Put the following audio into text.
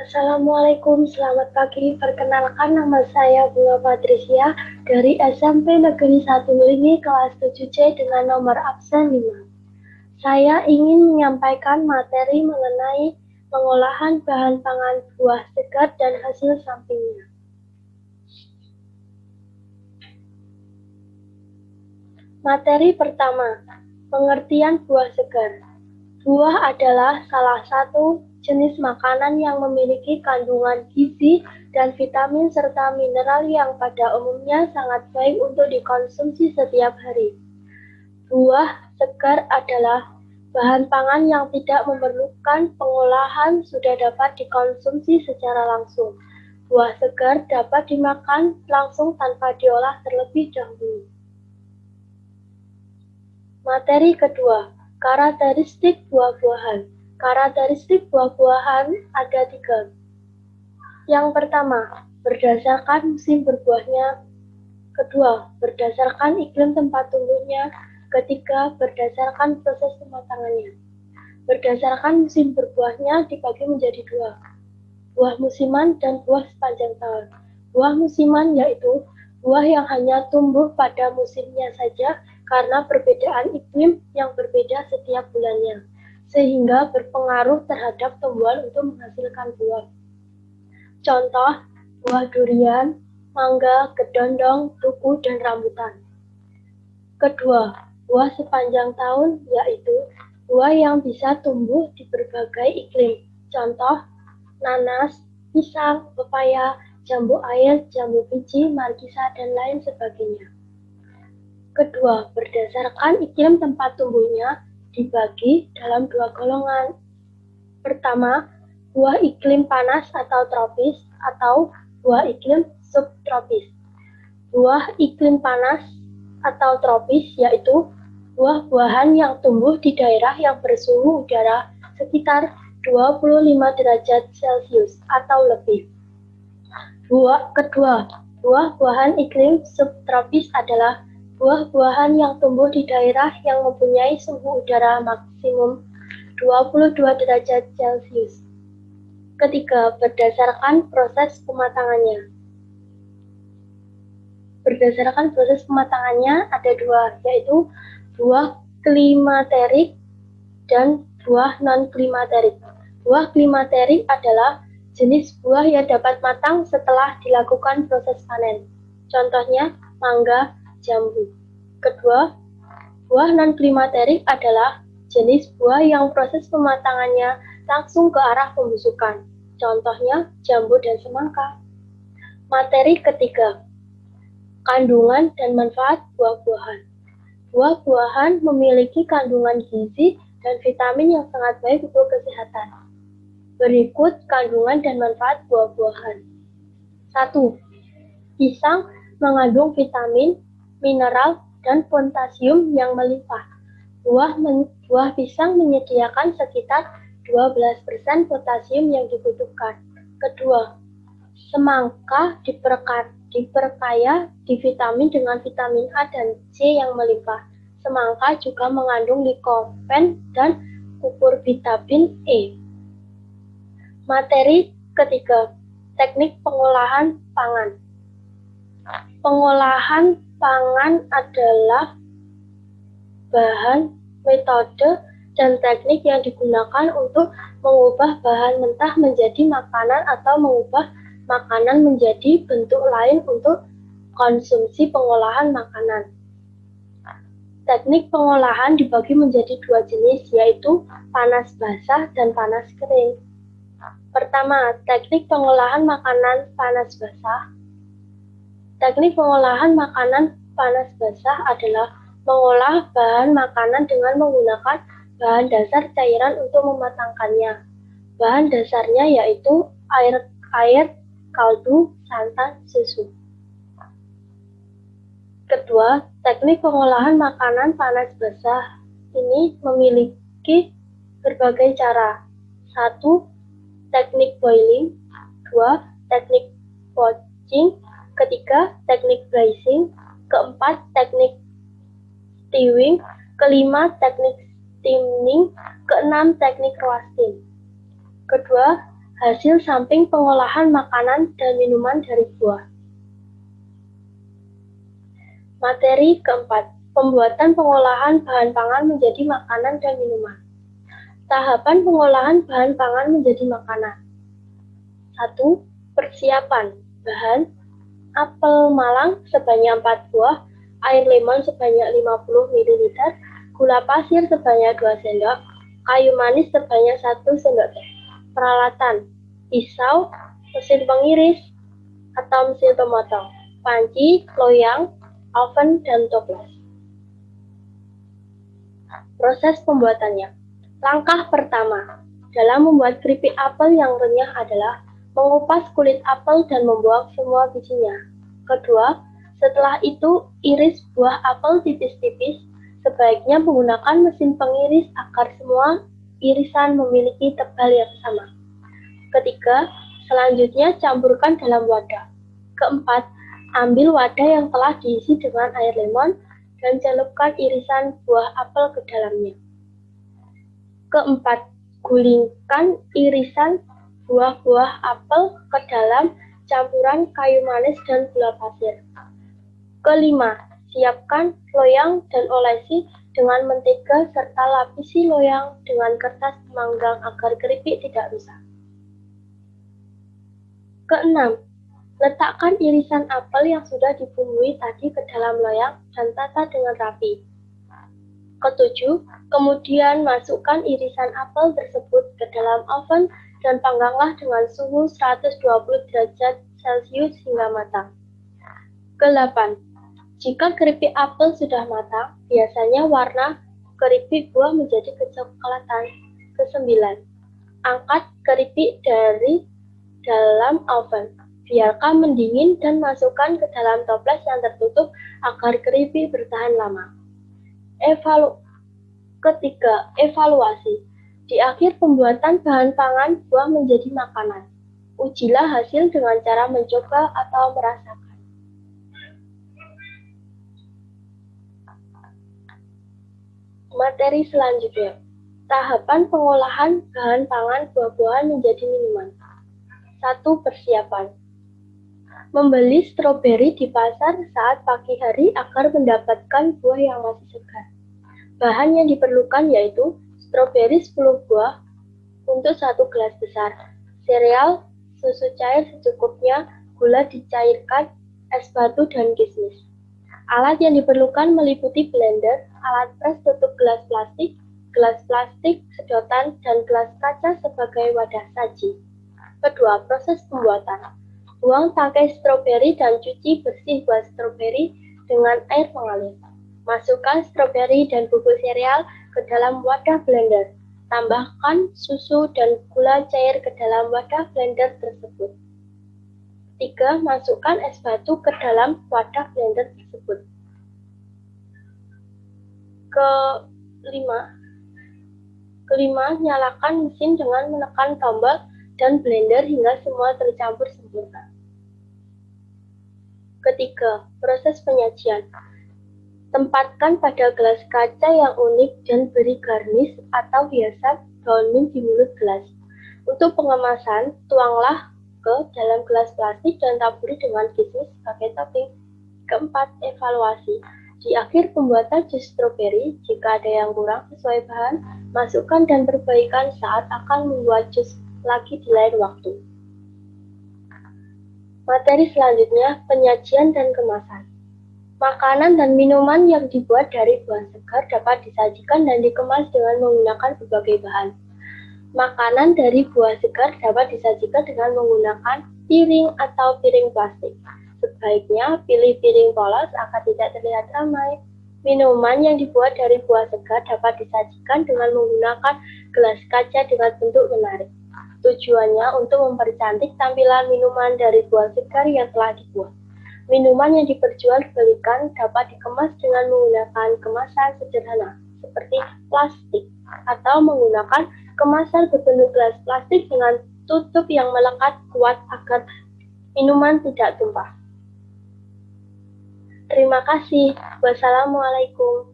Assalamualaikum, selamat pagi. Perkenalkan, nama saya Bunga Patricia dari SMP Negeri 1 Wilingi kelas 7C dengan nomor absen 5. Saya ingin menyampaikan materi mengenai pengolahan bahan pangan buah segar dan hasil sampingnya. Materi pertama, pengertian buah segar. Buah adalah salah satu jenis makanan yang memiliki kandungan gizi dan vitamin serta mineral yang pada umumnya sangat baik untuk dikonsumsi setiap hari. Buah segar adalah bahan pangan yang tidak memerlukan pengolahan, sudah dapat dikonsumsi secara langsung. Buah segar dapat dimakan langsung tanpa diolah terlebih dahulu. Materi kedua, karakteristik buah-buahan. Karakteristik buah-buahan ada 3. Yang pertama, berdasarkan musim berbuahnya. Kedua, berdasarkan iklim tempat tumbuhnya. Ketiga, berdasarkan proses pematangannya. Berdasarkan musim berbuahnya dibagi menjadi 2. Buah musiman dan buah sepanjang tahun. Buah musiman yaitu buah yang hanya tumbuh pada musimnya saja karena perbedaan iklim yang berbeda setiap bulannya, sehingga berpengaruh terhadap tumbuhan untuk menghasilkan buah. Contoh, buah durian, mangga, kedondong, tuku, dan rambutan. Kedua, buah sepanjang tahun yaitu buah yang bisa tumbuh di berbagai iklim. Contoh, nanas, pisang, pepaya, jambu air, jambu biji, markisa, dan lain sebagainya. Kedua, berdasarkan iklim tempat tumbuhnya dibagi dalam 2 golongan. Pertama, buah iklim panas atau tropis atau buah iklim subtropis. Buah iklim panas atau tropis yaitu buah-buahan yang tumbuh di daerah yang bersuhu udara sekitar 25 derajat Celcius atau lebih. Kedua, buah-buahan iklim subtropis adalah buah-buahan yang tumbuh di daerah yang mempunyai suhu udara maksimum 22 derajat Celcius. Ketiga, berdasarkan proses pematangannya. Berdasarkan proses pematangannya ada 2, yaitu buah klimaterik dan buah non-klimaterik. Buah klimaterik adalah jenis buah yang dapat matang setelah dilakukan proses panen. Contohnya, mangga, jambu. Kedua, buah non-klimaterik adalah jenis buah yang proses pematangannya langsung ke arah pembusukan. Contohnya, jambu dan semangka. Materi ketiga, kandungan dan manfaat buah-buahan. Buah-buahan memiliki kandungan gizi dan vitamin yang sangat baik untuk kesehatan. Berikut kandungan dan manfaat buah-buahan. 1. Pisang mengandung vitamin, mineral, dan potasium yang melimpah. Buah pisang menyediakan sekitar 12% potasium yang dibutuhkan. Kedua, semangka diperkaya di vitamin dengan vitamin A dan C yang melimpah. Semangka juga mengandung likopen dan kukurbitamin E. Materi ketiga, teknik pengolahan pangan. Pengolahan pangan adalah bahan, metode, dan teknik yang digunakan untuk mengubah bahan mentah menjadi makanan atau mengubah makanan menjadi bentuk lain untuk konsumsi pengolahan makanan. Teknik pengolahan dibagi menjadi 2 jenis, yaitu panas basah dan panas kering. Pertama, teknik pengolahan makanan panas basah. Teknik pengolahan makanan panas basah adalah mengolah bahan makanan dengan menggunakan bahan dasar cairan untuk mematangkannya. Bahan dasarnya yaitu air, kaldu, santan, susu. Kedua, teknik pengolahan makanan panas basah ini memiliki berbagai cara. 1. Teknik boiling. 2. Teknik poaching. Ketiga, teknik braising. Keempat, teknik stewing. Kelima, teknik steaming. Keenam, teknik roasting. Kedua, Hasil samping pengolahan makanan dan minuman dari buah. Materi keempat, pembuatan pengolahan bahan pangan menjadi makanan dan minuman. Tahapan pengolahan bahan pangan menjadi makanan. 1. Persiapan. Bahan: apel malang sebanyak 4 buah, air lemon sebanyak 50 ml, gula pasir sebanyak 2 sendok, kayu manis sebanyak 1 sendok teh. Peralatan: pisau, mesin pengiris atau mesin pemotong, panci, loyang, oven, dan toples. Proses pembuatannya. Langkah pertama dalam membuat keripik apel yang renyah adalah mengupas kulit apel dan membuang semua bijinya. Kedua, setelah itu iris buah apel tipis-tipis, sebaiknya menggunakan mesin pengiris agar semua irisan memiliki tebal yang sama. Ketiga, selanjutnya campurkan dalam wadah. Keempat, ambil wadah yang telah diisi dengan air lemon dan celupkan irisan buah apel ke dalamnya. Keempat, gulingkan irisan buah-buah apel ke dalam campuran kayu manis dan gula pasir. Kelima, siapkan loyang dan olesi dengan mentega serta lapisi loyang dengan kertas pemanggang agar keripik tidak rusak. Keenam, letakkan irisan apel yang sudah dibumbui tadi ke dalam loyang dan tata dengan rapi. Ketujuh, kemudian masukkan irisan apel tersebut ke dalam oven dan pangganglah dengan suhu 120 derajat Celcius hingga matang. Kedelapan, jika keripik apel sudah matang, biasanya warna keripik buah menjadi kecoklatan. Kesembilan, angkat keripik dari dalam oven. Biarkan mendingin dan masukkan ke dalam toples yang tertutup agar keripik bertahan lama. Ketiga, evaluasi. Di akhir pembuatan bahan pangan buah menjadi makanan. Ujilah hasil dengan cara mencoba atau merasakan. Materi selanjutnya. Tahapan pengolahan bahan pangan buah-buahan menjadi minuman. 1. Persiapan. Membeli stroberi di pasar saat pagi hari agar mendapatkan buah yang masih segar. Bahan yang diperlukan yaitu stroberi 10 buah untuk 1 gelas besar, sereal, susu cair secukupnya, gula dicairkan, es batu, dan kismis. Alat yang diperlukan meliputi blender, alat pres tutup gelas plastik, sedotan, dan gelas kaca sebagai wadah saji. Kedua, proses pembuatan. Tuang tangkai stroberi dan cuci bersih buah stroberi dengan air mengalir. Masukkan stroberi dan bubuk sereal ke dalam wadah blender. Tambahkan susu dan gula cair ke dalam wadah blender tersebut. 3. Masukkan es batu ke dalam wadah blender tersebut. Kelima, nyalakan mesin dengan menekan tombol dan blender hingga semua tercampur sempurna. Ketiga, proses penyajian. Tempatkan pada gelas kaca yang unik dan beri garnish atau hiasan daun mint di mulut gelas. Untuk pengemasan, tuanglah ke dalam gelas plastik dan taburi dengan kismis sebagai topping. Keempat, evaluasi. Di akhir pembuatan jus stroberi, jika ada yang kurang sesuai bahan, masukkan dan perbaikan saat akan membuat jus lagi di lain waktu. Materi selanjutnya, penyajian dan kemasan. Makanan dan minuman yang dibuat dari buah segar dapat disajikan dan dikemas dengan menggunakan berbagai bahan. Makanan dari buah segar dapat disajikan dengan menggunakan piring atau piring plastik. Sebaiknya pilih piring polos agar tidak terlihat ramai. Minuman yang dibuat dari buah segar dapat disajikan dengan menggunakan gelas kaca dengan bentuk menarik. Tujuannya untuk mempercantik tampilan minuman dari buah segar yang telah dibuat. Minuman yang diperjualbelikan dapat dikemas dengan menggunakan kemasan sederhana, seperti plastik, atau menggunakan kemasan berbentuk gelas plastik dengan tutup yang melekat kuat agar minuman tidak tumpah. Terima kasih. Wassalamualaikum.